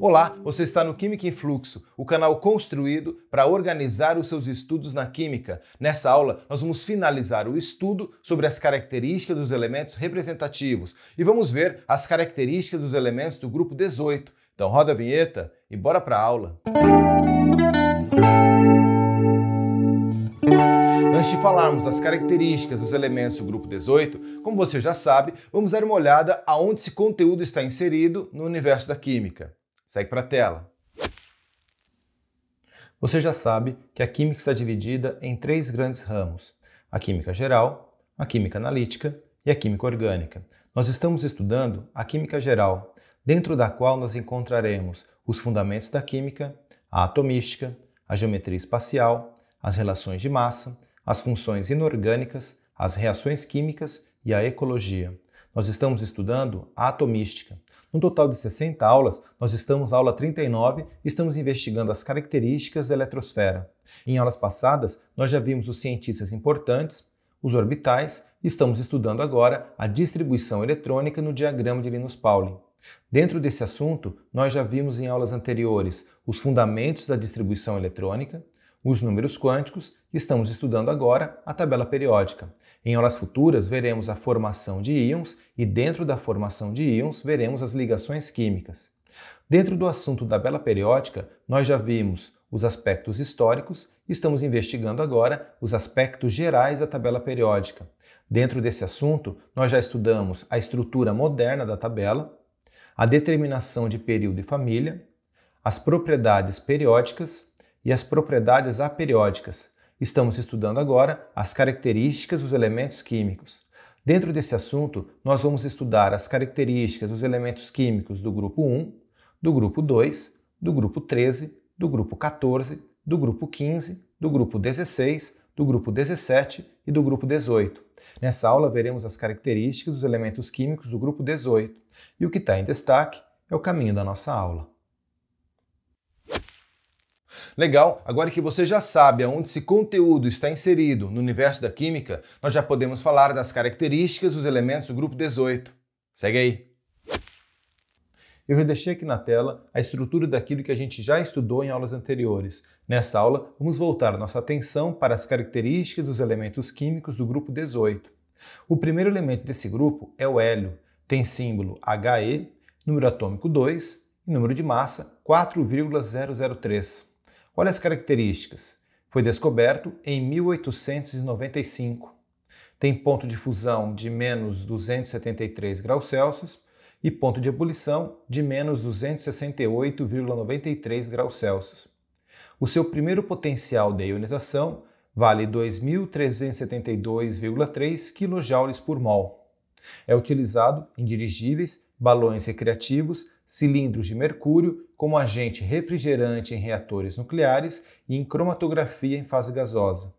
Olá, você está no Química em Fluxo, o canal construído para organizar os seus estudos na química. Nessa aula, nós vamos finalizar o estudo sobre as características dos elementos representativos e vamos ver as características dos elementos do grupo 18. Então roda a vinheta e bora para a aula! Antes de falarmos das características dos elementos do grupo 18, como você já sabe, vamos dar uma olhada aonde esse conteúdo está inserido no universo da química. Segue para a tela. Você já sabe que a química está dividida em três grandes ramos: a química geral, a química analítica e a química orgânica. Nós estamos estudando a química geral, dentro da qual nós encontraremos os fundamentos da química, a atomística, a geometria espacial, as relações de massa, as funções inorgânicas, as reações químicas e a ecologia. Nós estamos estudando a atomística. No total de 60 aulas, nós estamos na aula 39 e estamos investigando as características da eletrosfera. Em aulas passadas, nós já vimos os cientistas importantes, os orbitais, e estamos estudando agora a distribuição eletrônica no diagrama de Linus-Pauling. Dentro desse assunto, nós já vimos em aulas anteriores os fundamentos da distribuição eletrônica, os números quânticos, e estamos estudando agora a tabela periódica. Em aulas futuras, veremos a formação de íons e dentro da formação de íons, veremos as ligações químicas. Dentro do assunto da tabela periódica, nós já vimos os aspectos históricos e estamos investigando agora os aspectos gerais da tabela periódica. Dentro desse assunto, nós já estudamos a estrutura moderna da tabela, a determinação de período e família, as propriedades periódicas e as propriedades aperiódicas. Estamos estudando agora as características dos elementos químicos. Dentro desse assunto, nós vamos estudar as características dos elementos químicos do grupo 1, do grupo 2, do grupo 13, do grupo 14, do grupo 15, do grupo 16, do grupo 17 e do grupo 18. Nessa aula veremos as características dos elementos químicos do grupo 18. E o que está em destaque é o caminho da nossa aula. Legal, agora que você já sabe aonde esse conteúdo está inserido no universo da química, nós já podemos falar das características dos elementos do grupo 18. Segue aí! Eu já deixei aqui na tela a estrutura daquilo que a gente já estudou em aulas anteriores. Nessa aula, vamos voltar nossa atenção para as características dos elementos químicos do grupo 18. O primeiro elemento desse grupo é o hélio. Tem símbolo He, número atômico 2 e número de massa 4,003. Olha as características. Foi descoberto em 1895. Tem ponto de fusão de menos 273 graus Celsius e ponto de ebulição de menos 268,93 graus Celsius. O seu primeiro potencial de ionização vale 2.372,3 kJ por mol. É utilizado em dirigíveis, balões recreativos, cilindros de mercúrio, como agente refrigerante em reatores nucleares e em cromatografia em fase gasosa.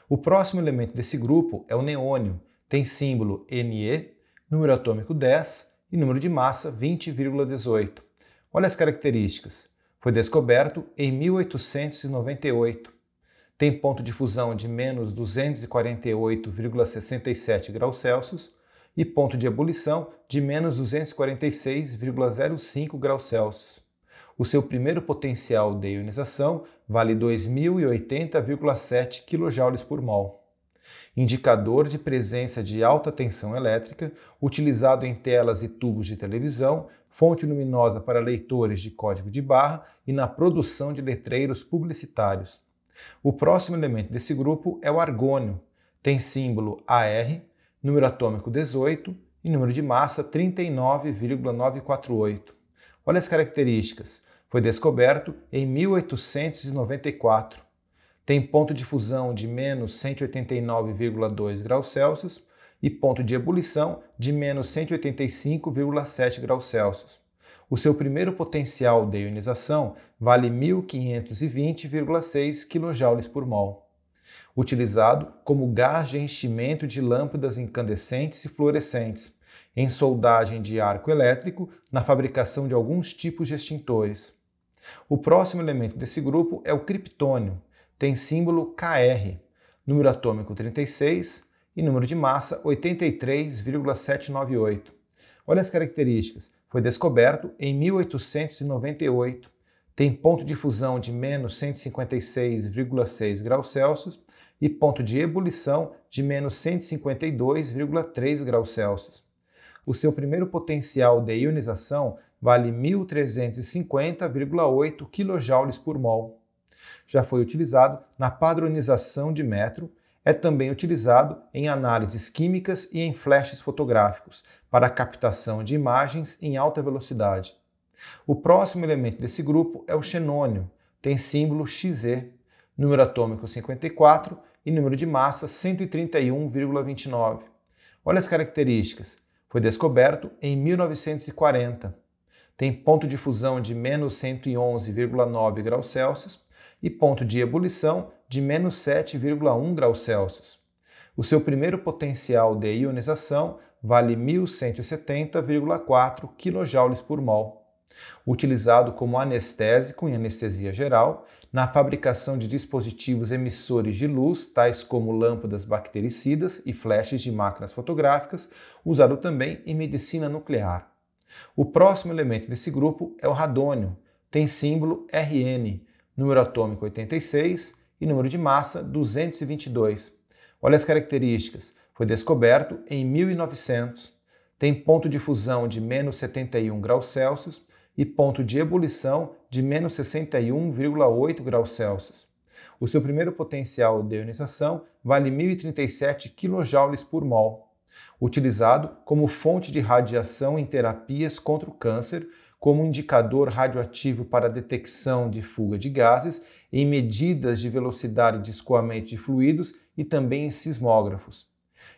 O próximo elemento desse grupo é o neônio. Tem símbolo Ne, número atômico 10 e número de massa 20,18. Olha as características. Foi descoberto em 1898. Tem ponto de fusão de menos 248,67 graus Celsius e ponto de ebulição de menos 246,05 graus Celsius. O seu primeiro potencial de ionização vale 2080,7 kJ por mol. Indicador de presença de alta tensão elétrica, utilizado em telas e tubos de televisão, fonte luminosa para leitores de código de barra e na produção de letreiros publicitários. O próximo elemento desse grupo é o argônio. Tem símbolo Ar, número atômico 18 e número de massa 39,948. Olha as características. Foi descoberto em 1894. Tem ponto de fusão de menos 189,2 graus Celsius e ponto de ebulição de menos 185,7 graus Celsius. O seu primeiro potencial de ionização vale 1.520,6 kJ por mol. Utilizado como gás de enchimento de lâmpadas incandescentes e fluorescentes, em soldagem de arco elétrico, na fabricação de alguns tipos de extintores. O próximo elemento desse grupo é o criptônio. Tem símbolo Kr, número atômico 36 e número de massa 83,798. Olha as características. foi descoberto em 1898. Tem ponto de fusão de menos 156,6 graus Celsius e ponto de ebulição de menos 152,3 graus Celsius. O seu primeiro potencial de ionização vale 1.350,8 kJ por mol. Já foi utilizado na padronização de metro, é também utilizado em análises químicas e em flashes fotográficos, para a captação de imagens em alta velocidade. O próximo elemento desse grupo é o xenônio, tem símbolo Xe, número atômico 54 e número de massa 131,29. Olha as características. Foi descoberto em 1940. Tem ponto de fusão de menos 111,9 graus Celsius e ponto de ebulição de menos 7,1 graus Celsius. O seu primeiro potencial de ionização vale 1.170,4 kJ por mol. Utilizado como anestésico em anestesia geral, na fabricação de dispositivos emissores de luz, tais como lâmpadas bactericidas e flashes de máquinas fotográficas, usado também em medicina nuclear. O próximo elemento desse grupo é o radônio, tem símbolo Rn, número atômico 86 e número de massa 222. Olha as características. Foi descoberto em 1900. Tem ponto de fusão de menos 71 graus Celsius e ponto de ebulição de menos 61,8 graus Celsius. O seu primeiro potencial de ionização vale 1.037 kJ por mol. Utilizado como fonte de radiação em terapias contra o câncer, como indicador radioativo para detecção de fuga de gases, em medidas de velocidade de escoamento de fluidos e também em sismógrafos.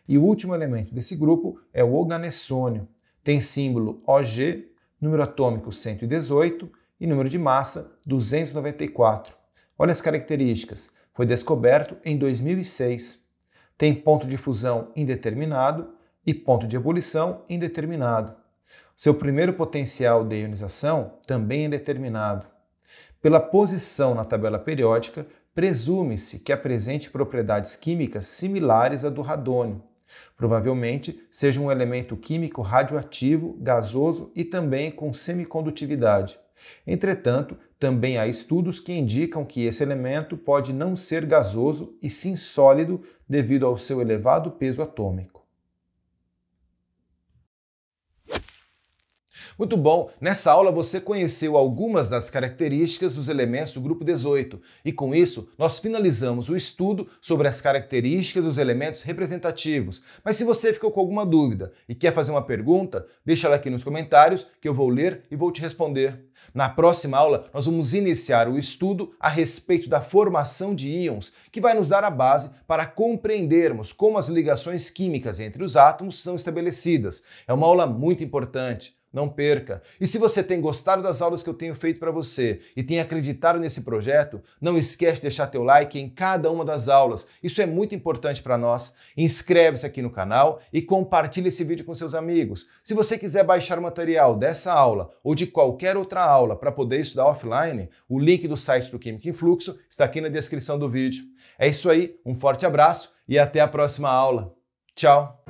E o último elemento desse grupo é o oganessônio. Tem símbolo Og, número atômico 118 e número de massa 294. Olha as características. Foi descoberto em 2006. Tem ponto de fusão indeterminado e ponto de ebulição indeterminado. Seu primeiro potencial de ionização também é indeterminado. Pela posição na tabela periódica, presume-se que apresente propriedades químicas similares à do radônio. Provavelmente seja um elemento químico radioativo, gasoso e também com semicondutividade. Entretanto, também há estudos que indicam que esse elemento pode não ser gasoso e sim sólido devido ao seu elevado peso atômico. Muito bom! Nessa aula você conheceu algumas das características dos elementos do grupo 18 e com isso nós finalizamos o estudo sobre as características dos elementos representativos. Mas se você ficou com alguma dúvida e quer fazer uma pergunta, deixa ela aqui nos comentários que eu vou ler e vou te responder. Na próxima aula nós vamos iniciar o estudo a respeito da formação de íons, que vai nos dar a base para compreendermos como as ligações químicas entre os átomos são estabelecidas. É uma aula muito importante. Não perca! E se você tem gostado das aulas que eu tenho feito para você e tem acreditado nesse projeto, não esquece de deixar teu like em cada uma das aulas. Isso é muito importante para nós. Inscreve-se aqui no canal e compartilhe esse vídeo com seus amigos. Se você quiser baixar o material dessa aula ou de qualquer outra aula para poder estudar offline, o link do site do Química em Fluxo está aqui na descrição do vídeo. É isso aí, um forte abraço e até a próxima aula. Tchau!